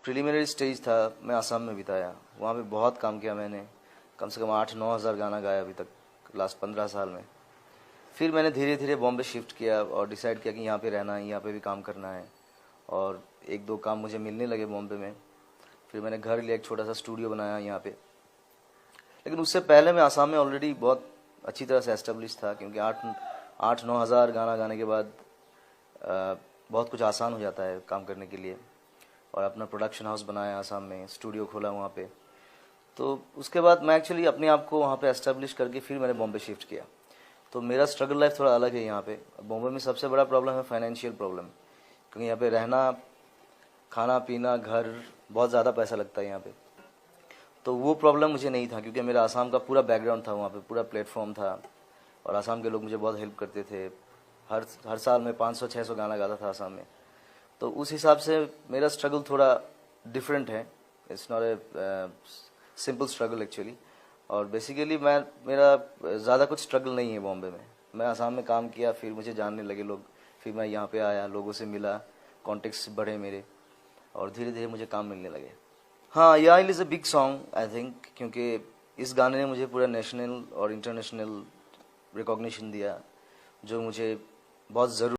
Preliminary stage था, मैं आसाम में बिताया। वहाँ पे बहुत काम किया मैंने, कम से कम 8-9 हज़ार गाना गाया अभी तक लास्ट 15 साल में। फिर मैंने धीरे धीरे बॉम्बे शिफ्ट किया और डिसाइड किया कि यहाँ पे रहना है, यहाँ पे भी काम करना है। और 1-2 काम मुझे मिलने लगे बॉम्बे में। फिर मैंने घर लिया, एक छोटा सा स्टूडियो बनाया यहाँ पे। लेकिन उससे पहले मैं आसाम में ऑलरेडी बहुत अच्छी तरह से एस्टेब्लिश था, क्योंकि 8-9 हज़ार गाना गाने के बाद बहुत कुछ आसान हो जाता है काम करने के लिए। और अपना प्रोडक्शन हाउस बनाया आसाम में, स्टूडियो खोला वहाँ पे। तो उसके बाद मैं एक्चुअली अपने आप को वहाँ पे एस्टेब्लिश करके फिर मैंने बॉम्बे शिफ्ट किया। तो मेरा स्ट्रगल लाइफ थोड़ा अलग है यहाँ पे। बॉम्बे में सबसे बड़ा प्रॉब्लम है फाइनेंशियल प्रॉब्लम, क्योंकि यहाँ पे रहना, खाना पीना, घर, बहुत ज़्यादा पैसा लगता है यहाँ पे। तो वो प्रॉब्लम मुझे नहीं था, क्योंकि मेरा आसाम का पूरा बैकग्राउंड था वहाँ पे, पूरा प्लेटफॉर्म था। और आसाम के लोग मुझे बहुत हेल्प करते थे। हर साल में 500-600 गाना गाता था आसाम में। तो उस हिसाब से मेरा स्ट्रगल थोड़ा डिफरेंट है। It's not a simple struggle actually. और बेसिकली मेरा ज़्यादा कुछ स्ट्रगल नहीं है बॉम्बे में। मैं आसाम में काम किया, फिर मुझे जानने लगे लोग, फिर मैं यहाँ पे आया, लोगों से मिला, कॉन्टेक्ट्स बढ़े मेरे, और धीरे धीरे मुझे काम मिलने लगे। हाँ, या it is a big song I think, क्योंकि इस गाने ने मुझे पूरा नेशनल और इंटरनेशनल रिकॉग्निशन दिया, जो मुझे बहुत ज़रूरी